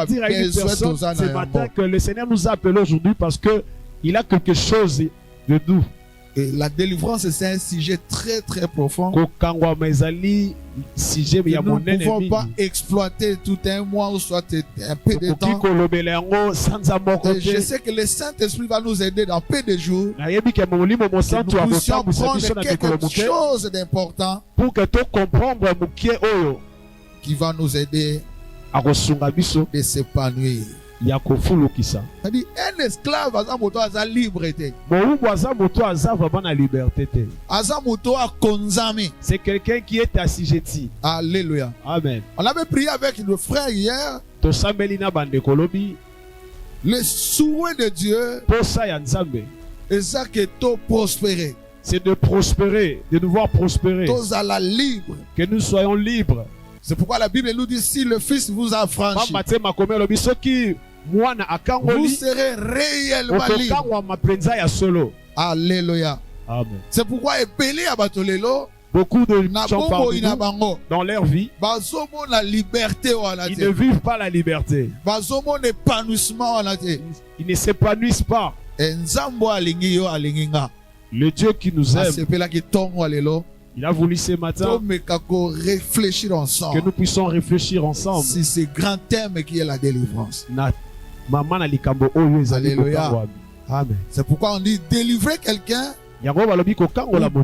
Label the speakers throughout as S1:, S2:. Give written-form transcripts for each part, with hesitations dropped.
S1: dire à une personne ce matin que le Seigneur nous a appelés aujourd'hui parce qu'il a quelque chose de doux.
S2: Et la délivrance, c'est un sujet très très profond.
S1: Nous ne
S2: pouvons pas exploiter tout un mois ou soit un peu de temps. Et je sais que le Saint-Esprit va nous aider dans peu de jours. Que nous puissions prendre quelque chose d'important qui va nous aider de s'épanouir. C'est-à-dire, un esclave a liberté.
S1: C'est quelqu'un qui est assujetti.
S2: Alléluia.
S1: Amen.
S2: On avait prié avec le frère hier. Le souhait de Dieu est ça que tu prospérer.
S1: C'est de prospérer, de nous voir prospérer.
S2: Que
S1: nous soyons libres.
S2: C'est pourquoi la Bible nous dit, si le Fils vous a franchi, vous serez réellement libre. Alléluia.
S1: Amen.
S2: C'est pourquoi épelé à Batolelo,
S1: beaucoup de gens partout dans leur vie, ils ne vivent pas la liberté. Ils ne s'épanouissent pas. Le Dieu qui nous aime, il a voulu ce matin que nous puissions réfléchir ensemble.
S2: C'est ce grand thème qui est la délivrance.
S1: Alléluia. Amen.
S2: C'est pourquoi on dit délivrer quelqu'un,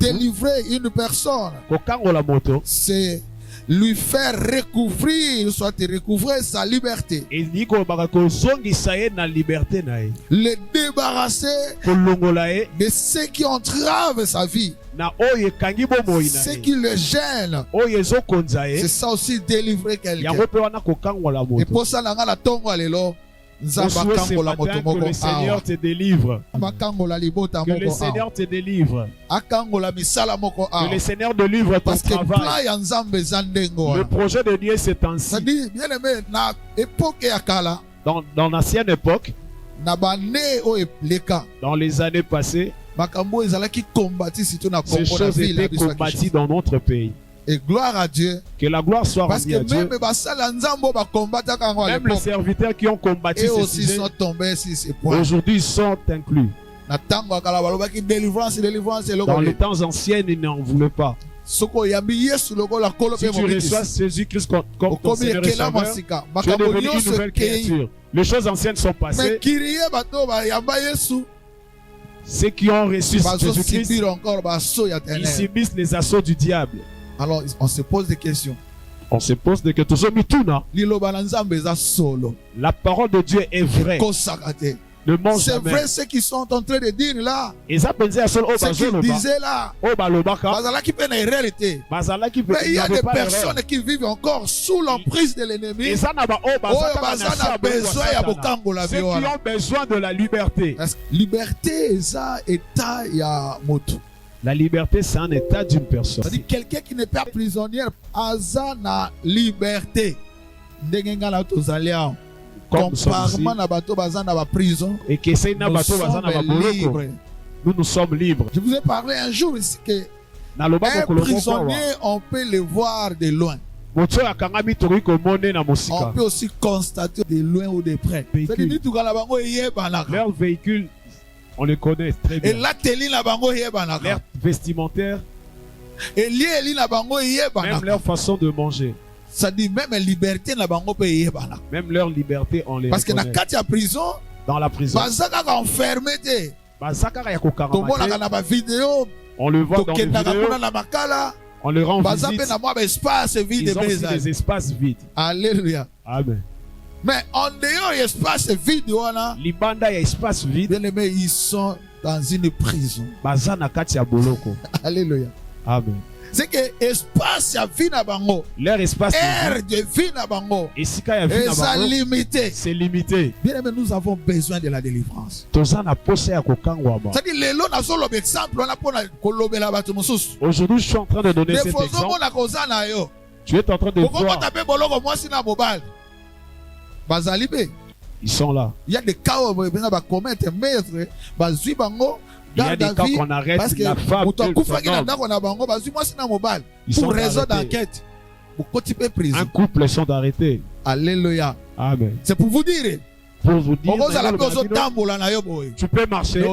S2: délivrer une personne, c'est lui faire recouvrir, soit recouvrir sa liberté. Le débarrasser de ce qui entrave sa vie, ce qui le gêne. C'est ça aussi délivrer quelqu'un. Et pour ça,
S1: que le Seigneur te délivre. Que le Seigneur te délivre. Que le Seigneur délivre ton travail. Le projet de Dieu c'est ainsi. Dans l'ancienne époque, dans les années passées, ces choses étaient combattues dans notre pays.
S2: Et gloire à Dieu.
S1: Que la gloire soit rendue à Dieu. Même les serviteurs qui ont combattu ces sujets,
S2: sont tombés sur ces points.
S1: Aujourd'hui, ils sont inclus. Dans les temps anciens, ils n'en voulaient pas. Si tu reçois Jésus-Christ comme ton Seigneur et Sauveur, tu es devenu une nouvelle créature. Les choses anciennes sont passées. Ceux qui ont reçu Jésus-Christ, ils subissent les assauts du diable.
S2: Alors, on se pose des questions.
S1: On se pose des questions. La parole de Dieu est vraie.
S2: C'est vrai ce qu'ils sont en train de dire là.
S1: Ce
S2: qu'ils disaient là. Mais il y a des personnes qui vivent encore sous l'emprise de l'ennemi.
S1: Ceux qui ont besoin de la liberté.
S2: Liberté, ça état ya moto.
S1: La liberté, c'est un état d'une personne.
S2: C'est-à-dire quelqu'un qui n'est pas prisonnier, a na liberté. Comparement à bateau bazana ba prison.
S1: Et que c'est na bateau bazana ba boloko. Nous sommes libres.
S2: Je vous ai parlé un jour ici que un prisonnier, on peut le voir de loin. On peut aussi constater de loin ou de près.
S1: Leur véhicule, on les connaît très bien.
S2: L'air
S1: vestimentaire, même leur façon de manger.
S2: Ça dit même liberté
S1: même leur liberté on les
S2: parce que
S1: reconnaît. Dans la prison on le voit dans les vidéos, on le rend visite. Ils ont aussi des espaces vides.
S2: Alléluia.
S1: Amen.
S2: Mais en dehors de l'espace vide,
S1: Libanda y a espace vide.
S2: Ils sont dans une prison. Alléluia.
S1: Amen.
S2: C'est que espace ya vie na bango.
S1: Leur espace
S2: air de vie na bango.
S1: Et si ya vie na bango,
S2: limité.
S1: C'est limité.
S2: Bien aimé, nous avons besoin de la délivrance.
S1: C'est-à-dire
S2: les lots na solo exemple on a pour kolobela bato mosusu.
S1: Aujourd'hui, je suis en train de donner cet exemple. Tu es en train de voir. Ils sont là.
S2: Il y a des cas où on va commettre meurtre,
S1: il y a des cas qu'on arrête la femme.
S2: Pour raison d'enquête. Un couple sont arrêtés.
S1: Alléluia.
S2: Amen.
S1: C'est pour vous dire.
S2: Pour vous dire,
S1: tu peux marcher,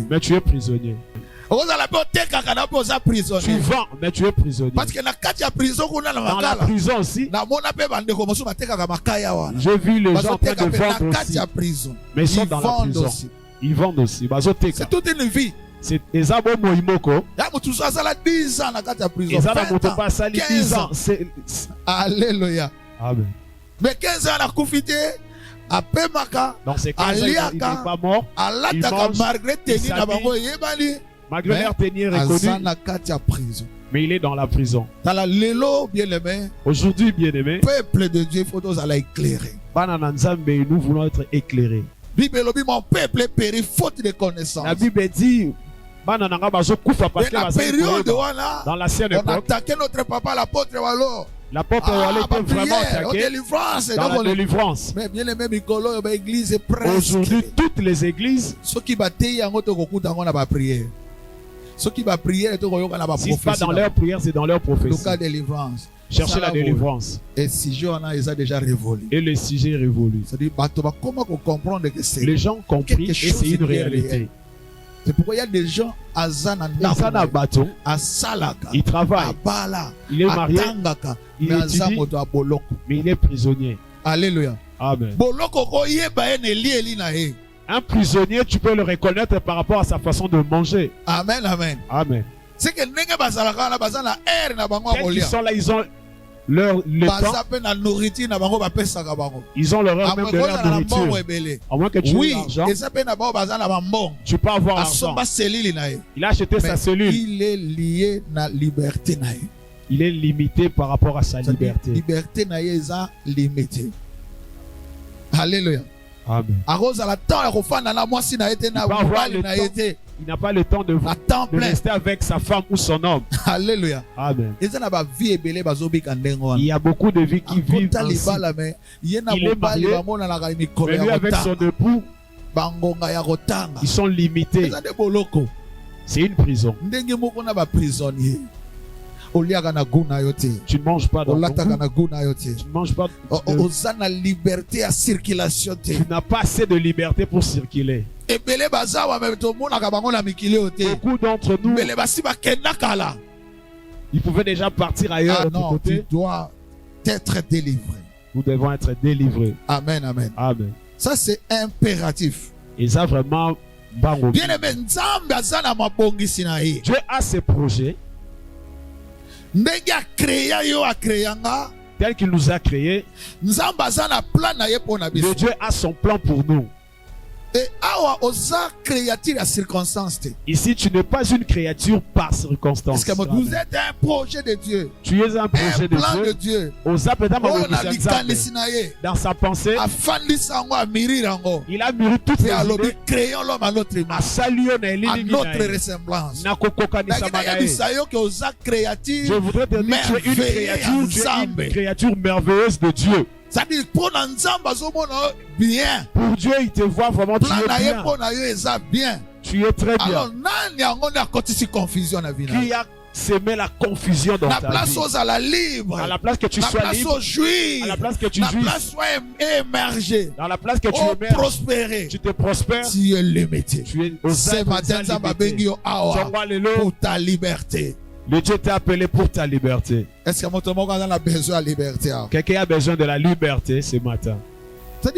S2: mais tu es prisonnier. Tu vends, mais tu es prisonnier.
S1: Parce que
S2: dans la prison aussi, j'ai vu les gens en train de vendre aussi. Mais ils sont dans la prison. Ils vendent aussi.
S1: C'est toute une vie.
S2: C'est Ezabo Moimoko.
S1: Alléluia.
S2: Amen.
S1: Mais 15 ans à profité.
S2: Dans ces cas, il n'est pas mort. Il mange, malgré leur tenir reconnu, mais il est dans la prison. Aujourd'hui, bien-aimé,
S1: peuple de Dieu, il faut nous aller éclairer.
S2: Nous voulons être éclairés.
S1: Mon peuple périt faute de connaissance.
S2: La Bible dit, dans la
S1: période
S2: dans l'ancienne
S1: on
S2: époque,
S1: attaquait notre papa l'apôtre Wallo.
S2: L'apôtre Wallo était vraiment attaqué dans la délivrance.
S1: Mais bien les mêmes églises
S2: aujourd'hui, toutes les églises,
S1: ceux qui battaient prière. Ceux qui va prier,
S2: si pas dans leur prière, c'est dans leur prophétie.
S1: Délivrance.
S2: Cherchez la délivrance.
S1: Et si ils ont déjà révolu.
S2: Et le sujet est révolu.
S1: C'est-à-dire, comment comprendre que c'est
S2: les gens compris et c'est une réalité.
S1: C'est pourquoi il y a des gens à
S2: Zana Bato,
S1: à Salaka,
S2: il travaille,
S1: à Bala,
S2: il est marié,
S1: il étudie,
S2: mais il est prisonnier.
S1: Alléluia.
S2: Amen. Un prisonnier, tu peux le reconnaître par rapport à sa façon de manger.
S1: Amen, amen.
S2: Amen.
S1: C'est que
S2: ils sont là, ils ont leur temps. Ils ont l'heure même de leur nourriture. À moins que tu aies l'argent, tu peux avoir l'argent. Il a acheté sa cellule.
S1: Il est lié à la liberté.
S2: Il est limité par rapport à sa liberté.
S1: Liberté limitée. Alléluia.
S2: Amen. Il n'a pas le temps de rester avec sa femme ou son homme.
S1: Alléluia.
S2: Amen. Il y a beaucoup de vies qui vivent ainsi. Il est marié, mais lui avec son époux, ils sont limités. C'est une prison. Tu ne manges pas dans ton goût. Tu ne manges pas tu n'as pas assez de liberté pour circuler. Beaucoup d'entre nous, ils pouvaient déjà partir ailleurs.
S1: Non, tu dois être délivré.
S2: Nous devons être délivrés.
S1: Amen, amen.
S2: Amen.
S1: Ça c'est impératif.
S2: Et ça vraiment,
S1: bien aimé,
S2: Dieu a ses projets. Tel qu'il nous a créés, Dieu a son plan pour nous. Ici, tu n'es pas une créature par circonstance.
S1: Parce que vous êtes un projet de Dieu.
S2: Tu es un projet de
S1: Dieu.
S2: Dans sa pensée, il a mûri toutes les idées.
S1: Créons l'homme à notre image, à notre ressemblance.
S2: Je voudrais te dire que tu es une créature merveilleuse de Dieu.
S1: C'est-à-dire, pour bien.
S2: Pour Dieu, il te voit vraiment, tu es
S1: bien.
S2: Tu es très bien.
S1: Alors,
S2: qui a semé la confusion dans ta vie?
S1: À la libre.
S2: À la place que tu sois libre. À la place que tu jouisses. Dans la place que tu émerges.
S1: Prospérer.
S2: Tu te prospères.
S1: Tu es limité.
S2: Ce matin,
S1: pour ta liberté.
S2: Le Dieu t'a appelé pour ta liberté.
S1: Est-ce que mon a besoin de liberté?
S2: Quelqu'un a besoin de la liberté ce matin. C'est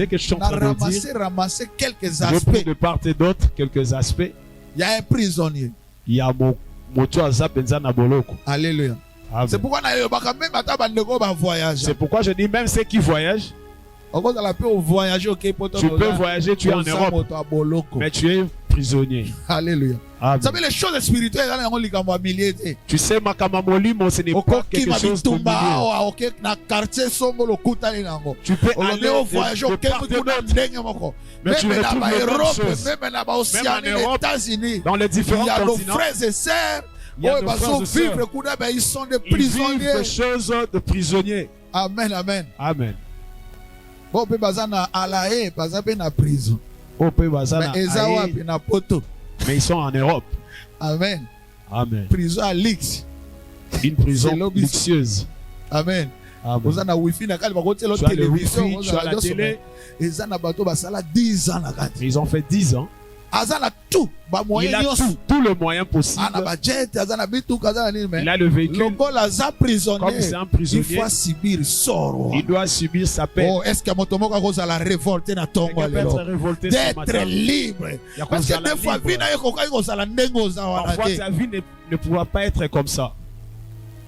S2: que je suis en train de dire.
S1: Ramasser quelques
S2: aspects. Je peux de part et d'autre quelques aspects.
S1: Il y a un prisonnier.
S2: Il y a mon
S1: Alléluia. C'est pourquoi
S2: je dis même ceux qui voyagent. Tu peux voyager, tu es en Europe, mais tu es prisonnier.
S1: Alléluia.
S2: Amen.
S1: Vous savez, les choses spirituelles,
S2: tu sais, Makamamolimo, ce n'est pas quelque chose de milieu. Tu peux aller
S1: voyager
S2: de part et d'autre, mais tu retrouves les mêmes choses. Même en Europe, dans les différents continents, il y a nos frères et sœurs.
S1: Ils sont des
S2: prisonniers. Ils vivent des choses de prisonniers.
S1: Amen, amen.
S2: Amen.
S1: Bon, peut bazana à la haie, pas à peine à prison.
S2: Mais ils sont en Europe.
S1: Amen.
S2: Amen.
S1: Prison à l'X.
S2: Une prison luxueuse.
S1: Amen. Vous avez wifi na kali bakoti la télévision, vous avez la télé. Ils ont bateau basala 10 ans na kati.
S2: Ils ont fait 10 ans.
S1: Azana tout, ba moyen
S2: tout le moyen possible.
S1: Ana ba jet, azana bitu kazana ni mais.
S2: Il a le véhicule.
S1: Comme c'est un prisonnier,
S2: il
S1: doit subir sort.
S2: Il doit subir sa peine.
S1: Oh, est-ce que motomo ka koza la révolte na tongo lelo? D'être libre. Parce que des fois vie na yoko ka koza la ndengo za wana.
S2: Parfois ta vie ne pourra pas être comme ça.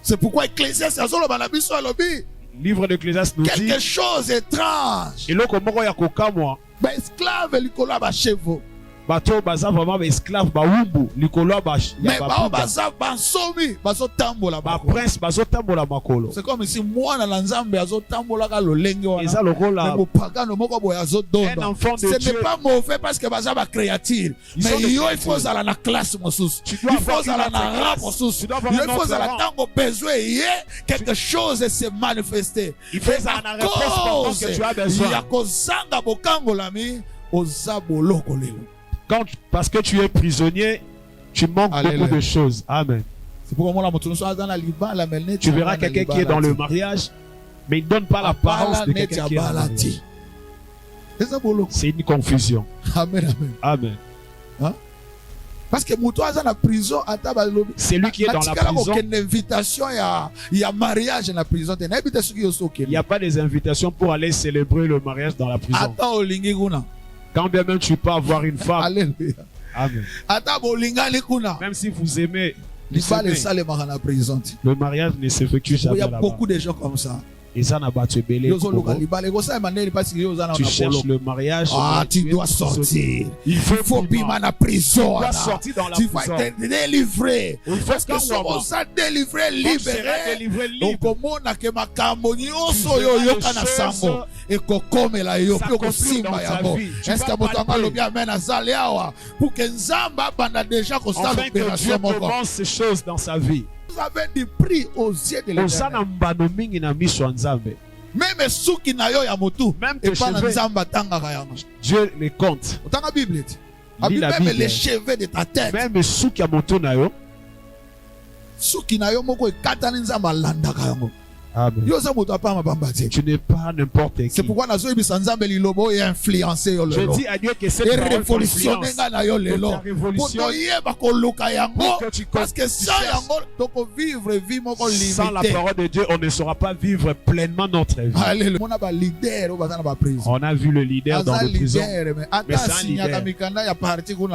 S1: C'est pourquoi Ecclésiaste azolo ba na biso alobi.
S2: Livre d'Ecclésiaste nous dit
S1: quelque chose étrange.
S2: Et loko moko ya kokamwa.
S1: Ba esclave likolo ba chevaux.
S2: Bato baza vraiment esclave ba wumbu likolo ba
S1: mais ba baza bansomi bazo tambola
S2: ba prince bazo tambola makolo.
S1: C'est comme si moi na nzambe azo tambola ka lolenge wana.
S2: Eza lokola
S1: mais pagano moko boya azo donda. Ce n'est pas mauvais parce que baza ba créature. Mais il faut zala na classe mosusu. Il faut zala na rap mosusu. Il faut zala tango besoin quelque chose se manifester.
S2: Il faut zala na réponse pendant que tu as besoin.
S1: Ya kozanga bokango lami ozaboloko lelo.
S2: Parce que tu es prisonnier, tu manques beaucoup de choses. Amen. Tu verras quelqu'un qui est dans le mariage, mais il ne donne pas l'apparence de quelqu'un qui est dans le mariage. C'est une confusion.
S1: Amen.
S2: Amen.
S1: Hein? Parce que
S2: c'est lui qui est dans la prison.
S1: Il y a mariage dans la prison.
S2: Il n'y a pas des invitations pour aller célébrer le mariage dans la prison. Quand bien même tu peux avoir une femme.
S1: Alléluia.
S2: Amen. Même si vous aimez, le mariage ne s'effectue jamais.
S1: Il y a beaucoup de gens comme ça.
S2: Tu cherches le mariage.
S1: Ah, tu dois sortir. Il faut bien la prison.
S2: Tu dois sortir dans la
S1: prison.
S2: Tu
S1: vas être délivré. Parce que si on s'est délivré, libéré, on commence à que ma camboni on soyo yo kana sango et kokome la yo puis kosimba yango. Est-ce que motanga lo bien mena zali awa pour que nzamba banda déjà ko sa opération moko.
S2: Commence ces choses dans sa vie.
S1: Vous avez du prix aux yeux de l'Éternel. Même suki na yo ya motu, et pas na nzamba tangaka yango.
S2: Dieu les compte.
S1: Otanga Bible. Même les cheveux de ta tête.
S2: Même suki ya motu na yo.
S1: Suki na yo moko ekatani nzamba landaka yango.
S2: Amen. Tu n'es pas n'importe qui.
S1: C'est pourquoi je dis
S2: à Dieu que cette parole t'influence.
S1: Parce que sans
S2: la parole de Dieu, on ne saura pas vivre pleinement notre vie. On a vu le leader dans le prison. Mais c'est un leader.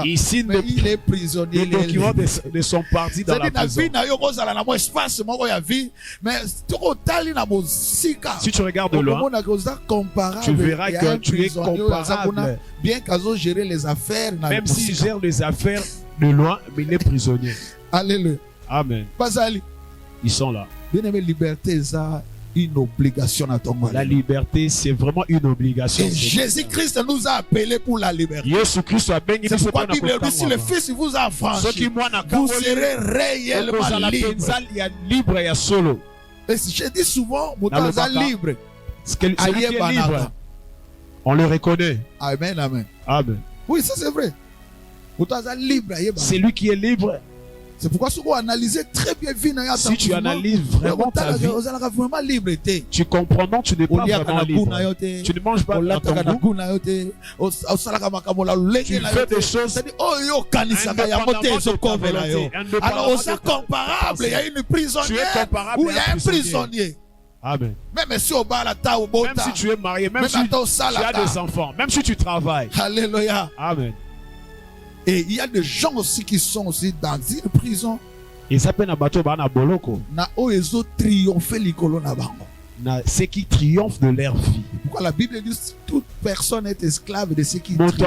S2: Ici,
S1: il est prisonnier.
S2: Les documents de son parti dans la prison. Si tu regardes de loin, tu verras que tu es comparable.
S1: Bien qu'ils gèrent les affaires,
S2: même s'il gère les affaires de loin, mais il est prisonnier.
S1: Alléluia.
S2: Amen. Ils sont là.
S1: Bien-aimé, liberté, ça une obligation à ton monde.
S2: La liberté, c'est vraiment une obligation.
S1: Jésus-Christ nous a appelés pour la liberté.
S2: C'est
S1: pourquoi la Bible dit si le Fils vous a franchi, vous serez réellement libre. Et je dis souvent, vous êtes libre.
S2: On le reconnaît.
S1: Amen, amen.
S2: Amen.
S1: Oui, ça c'est vrai. Vous êtes libre.
S2: C'est lui qui est libre.
S1: C'est pourquoi si vous analysez très bien
S2: si tu analyses vraiment ta vie, tu comprends non, tu n'es pas vraiment libre. Tu ne manges pas dans ton goût. Tu fais des choses
S1: alors on est comparable. Il y a une prisonnière ou il y a un prisonnier.
S2: Amen.
S1: Même si
S2: tu es marié, même si tu as des enfants, même si tu travailles.
S1: Alléluia.
S2: Amen.
S1: Et il y a des gens aussi qui sont aussi dans une prison.
S2: Ils s'appellent Nabato Bana Boloko.
S1: Na oezo triompher likolo na bango.
S2: Na ceux qui triomphent de leur vie.
S1: Pourquoi la Bible dit toute personne est esclave de ceux qui
S2: triomphent.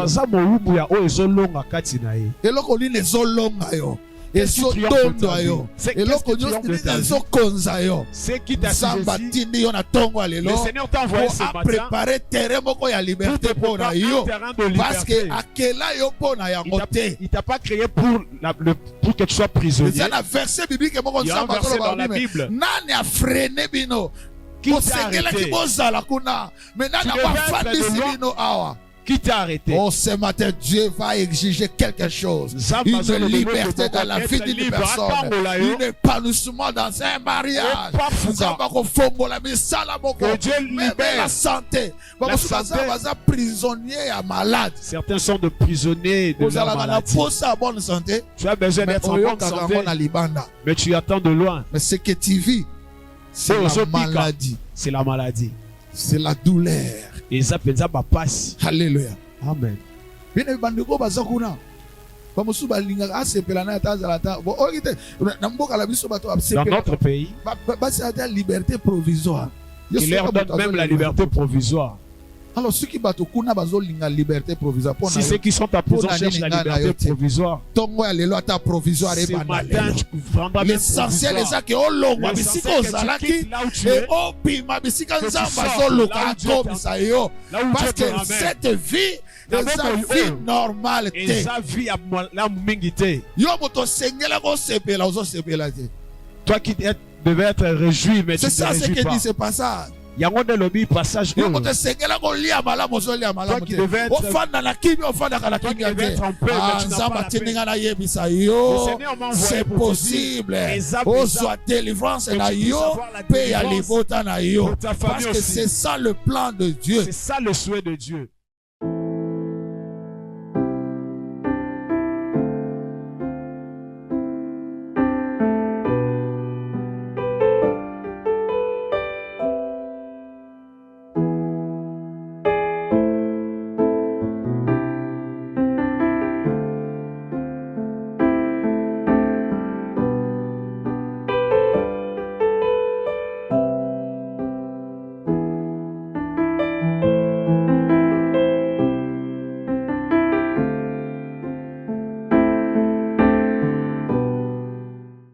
S1: Et là on dit les olonga yo. Et so tondo ayo. Et là on dit les konza yo.
S2: C'est qui t'a
S1: sambatini yo na tongo alelo.
S2: Le Seigneur t'a envoyé ce matin.
S1: Préparer terrain moko ya liberté pour yo. Parce que akela yo pona ya ngote.
S2: Il t'a pas créé pour que tu sois prisonnier.
S1: C'est un verset biblique moko
S2: nsamba dans la Bible.
S1: Nani a freiné bino.
S2: Qui t'a arrêté?
S1: Mais nani a fandisi bino awa.
S2: Qui t'a arrêté?
S1: Oh, ce matin, Dieu va exiger quelque chose. Une liberté dans la vie d'une personne. Un épanouissement dans un mariage. Que Dieu libère la santé. Prisonnier à malade.
S2: Certains sont de prisonniers de la maladie. Tu as besoin d'être en bonne santé. Mais tu attends de loin.
S1: Mais ce que tu vis, c'est la maladie.
S2: C'est la maladie.
S1: C'est la douleur.
S2: Alléluia. Amen.
S1: Dans
S2: notre pays, il leur donne même la liberté provisoire.
S1: Alors ceux qui battent au kuna bazolinga liberté provisoire.
S2: Si ceux qui sont à prison cherchent la liberté provisoire.
S1: Ce matin, l'essentiel est ça que olongwa bisika ozalaki et obima bisika nzamba zoluka tobisa yo parce que cette vie eza vie normale te.
S2: Eza vie la mingi te.
S1: Yo moto sengela ko sepela ozo sepela te.
S2: Toi qui devais être réjoui mais tu ne te réjouis pas.
S1: C'est ça ce que dit ce passage.
S2: Il y a un lobby passage.
S1: Toi qui devais être en paix, c'est possible. Ozoa délivrance na yo, paix à l'ivota na yo. Parce que c'est ça le plan de Dieu.
S2: C'est ça le souhait de Dieu.